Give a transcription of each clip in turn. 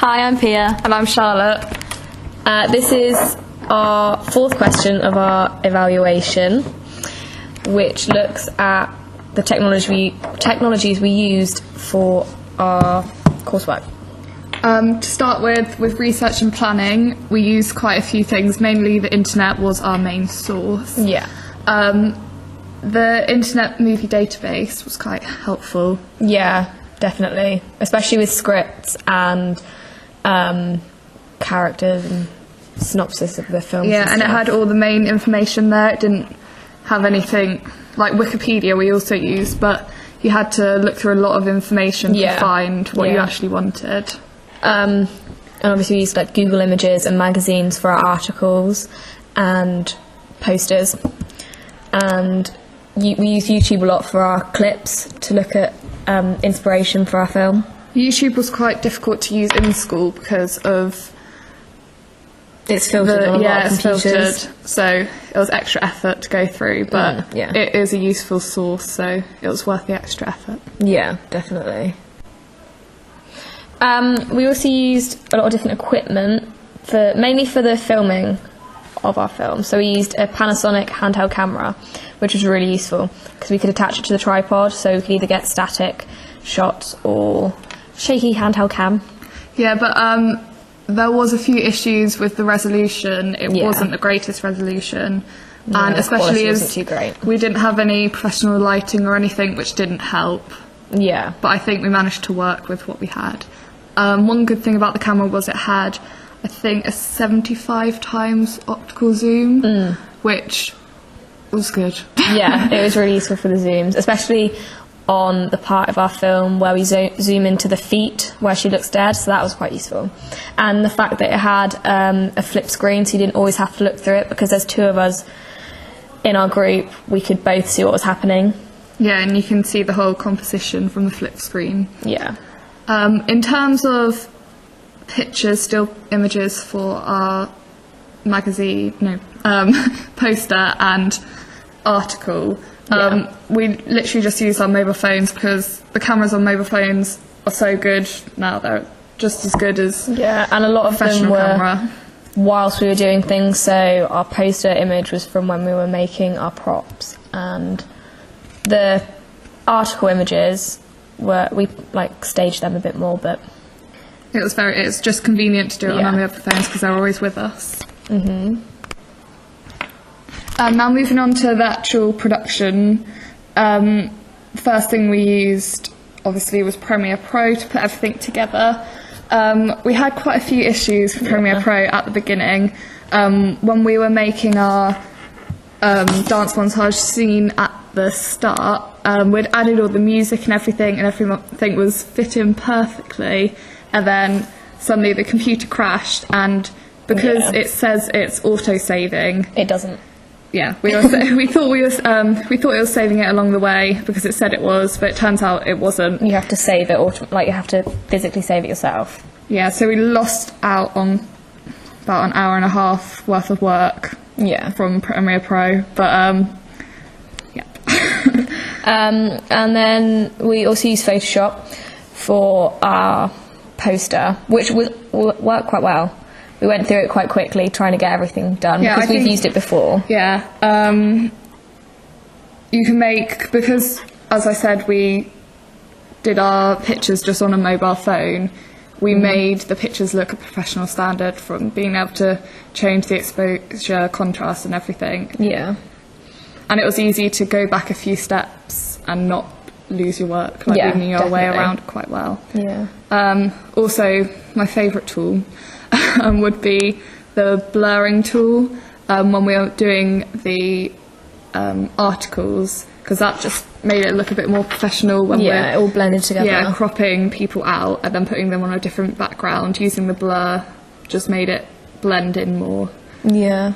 Hi, I'm Pia. And I'm Charlotte. This is our fourth question of our evaluation, which looks at the technologies we used for our coursework. To start with research and planning, we used quite a few things. Mainly the internet was our main source. Yeah. The Internet Movie Database was quite helpful. Yeah, definitely. Especially with scripts and characters and synopsis of the films. Yeah, and it had all the main information there. It didn't have anything like Wikipedia we also used, but you had to look through a lot of information to find what you actually wanted. And obviously we used like Google Images and magazines for our articles and posters. And we used YouTube a lot for our clips to look at inspiration for our film. YouTube was quite difficult to use in school because of it's filtered on a lot of computers. Filtered, so it was extra effort to go through, but it is a useful source, so it was worth the extra effort. Yeah, definitely. We also used a lot of different equipment mainly for the filming of our film. So we used a Panasonic handheld camera, which was really useful because we could attach it to the tripod, so we could either get static shots or shaky handheld cam. Yeah, but there was a few issues with the resolution. It wasn't the greatest resolution, and especially as too great. We didn't have any professional lighting or anything, which didn't help. Yeah, but I think we managed to work with what we had. One good thing about the camera was it had, I think, a 75 times optical zoom, which was good. Yeah, it was really useful for the zooms, especially on the part of our film where we zoom into the feet where she looks dead, so that was quite useful. And the fact that it had a flip screen, so you didn't always have to look through it, because there's two of us in our group, we could both see what was happening. Yeah, and you can see the whole composition from the flip screen. Yeah. In terms of pictures, still images for our poster and article, we literally just used our mobile phones because the cameras on mobile phones are so good now. They're just as good as and a lot of them were camera. Whilst we were doing things. So our poster image was from when we were making our props, and the article images we staged them a bit more, but it's just convenient to do it on our mobile phones because they're always with us. Now moving on to the actual production, first thing we used obviously was Premiere Pro to put everything together. We had quite a few issues with Premiere Pro at the beginning. When we were making our dance montage scene at the start, we'd added all the music and everything was fitting perfectly, and then suddenly the computer crashed, and because it says it's auto-saving, it doesn't. Yeah, we thought it was saving it along the way because it said it was, but it turns out it wasn't. You have to save it, you have to physically save it yourself. Yeah, so we lost out on about an hour and a half worth of work. Yeah, from Premiere Pro, but and then we also used Photoshop for our poster, which worked quite well. We went through it quite quickly, trying to get everything done, because we've used it before. Yeah, you can make, because as I said, we did our pictures just on a mobile phone. We made the pictures look a professional standard, from being able to change the exposure, contrast and everything. Yeah. And it was easy to go back a few steps and not lose your work, we knew our way around quite well. Yeah. Also, my favourite tool would be the blurring tool when we were doing the articles, because that just made it look a bit more professional when it all blended together. Yeah, cropping people out and then putting them on a different background, using the blur just made it blend in more. Yeah.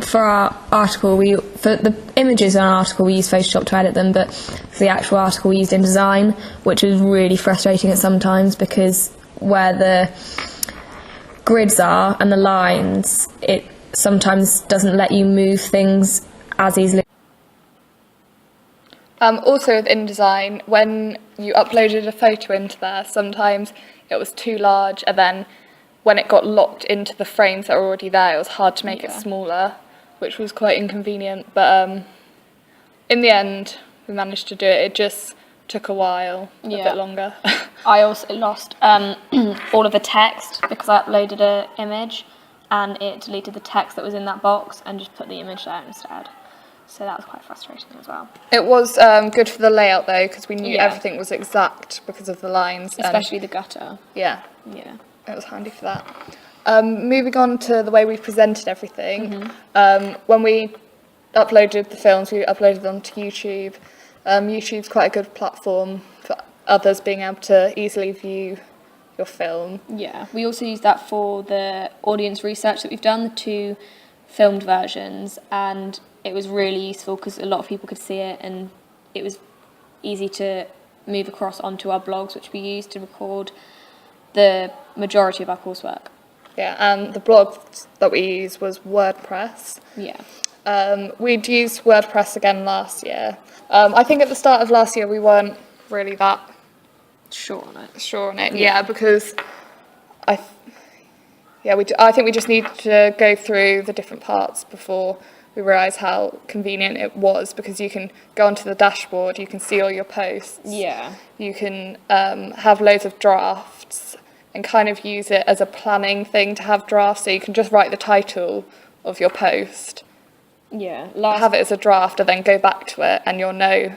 For our article, for the images in our article, we used Photoshop to edit them, but for the actual article, we used InDesign, which was really frustrating at some times, because where the grids are and the lines, it sometimes doesn't let you move things as easily. Also with InDesign, when you uploaded a photo into there, sometimes it was too large, and then when it got locked into the frames that were already there, it was hard to make it Yeah. smaller, which was quite inconvenient. But in the end, we managed to do it. It just took a while, a Yeah. bit longer. I also lost all of the text because I uploaded an image and it deleted the text that was in that box and just put the image there instead. So that was quite frustrating as well. It was good for the layout though, because we knew Yeah. everything was exact because of the lines. and- Especially the gutter. yeah, Yeah. it was handy for that. Moving on to the way we presented everything. When we uploaded the films, we uploaded them to YouTube. YouTube's quite a good platform for others being able to easily view your film. Yeah. We also used that for the audience research that we've done, the 2 filmed versions, and it was really useful because a lot of people could see it and it was easy to move across onto our blogs, which we used to record the majority of our coursework. Yeah, and the blog that we used was WordPress. Yeah. We'd used WordPress again last year. I think at the start of last year we weren't really that Sure on it. sure on it. Yeah, because I think we just need to go through the different parts before we realise how convenient it was, because you can go onto the dashboard, you can see all your posts, Yeah. you can have loads of drafts and kind of use it as a planning thing to have drafts, so you can just write the title of your post, Yeah. have it as a draft, and then go back to it, and you'll know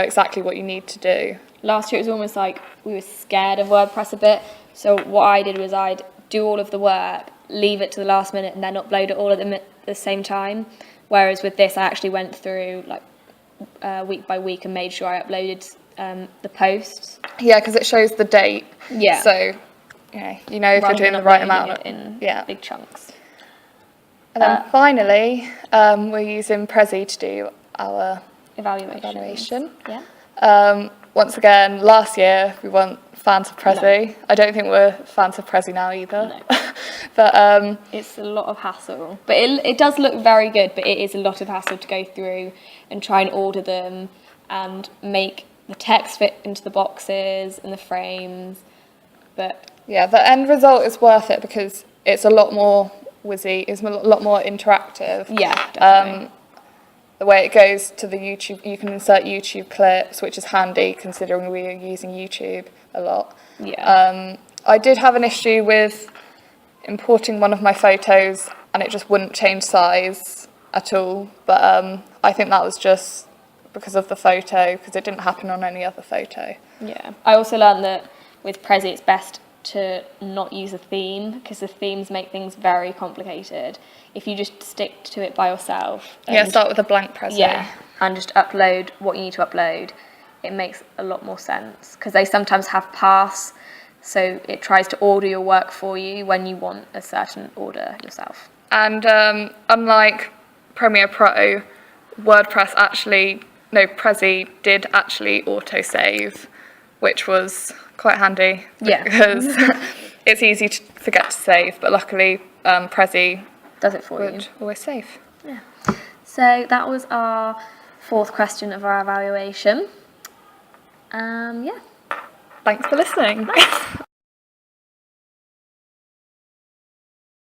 exactly what you need to do. Last year it was almost like we were scared of WordPress a bit. So what I did was I'd do all of the work, leave it to the last minute, and then upload it all at the same time. Whereas with this, I actually went through like week by week and made sure I uploaded the posts. Yeah, because it shows the date. Yeah. So, if you're rather doing than the right uploading amount. it in Yeah. big chunks. And then finally, we're using Prezi to do our Evaluation. Yeah. once again, last year we weren't fans of Prezi. I don't think we're fans of Prezi now either. No. But It's a lot of hassle. But it does look very good, but it is a lot of hassle to go through and try and order them and make the text fit into the boxes and the frames. But yeah, the end result is worth it because it's a lot more whizzy, it's a lot more interactive. yeah, definitely. The way it goes to the YouTube, you can insert YouTube clips, which is handy considering we are using YouTube a lot. Yeah. I did have an issue with importing one of my photos and it just wouldn't change size at all, but I think that was just because of the photo, because it didn't happen on any other photo. Yeah. I also learned that with Prezi it's best to not use a theme because the themes make things very complicated. If you just stick to it by yourself. Yeah, and- start with a blank Prezi. Yeah, and just upload what you need to upload. It makes a lot more sense because they sometimes have paths, so it tries to order your work for you when you want a certain order yourself. And unlike Premiere Pro, Prezi did actually autosave, which was quite handy. Yeah. Because it's easy to forget to save, but luckily Prezi Does it for you? would always save. So that was our 4th question of our evaluation. Yeah. Thanks for listening.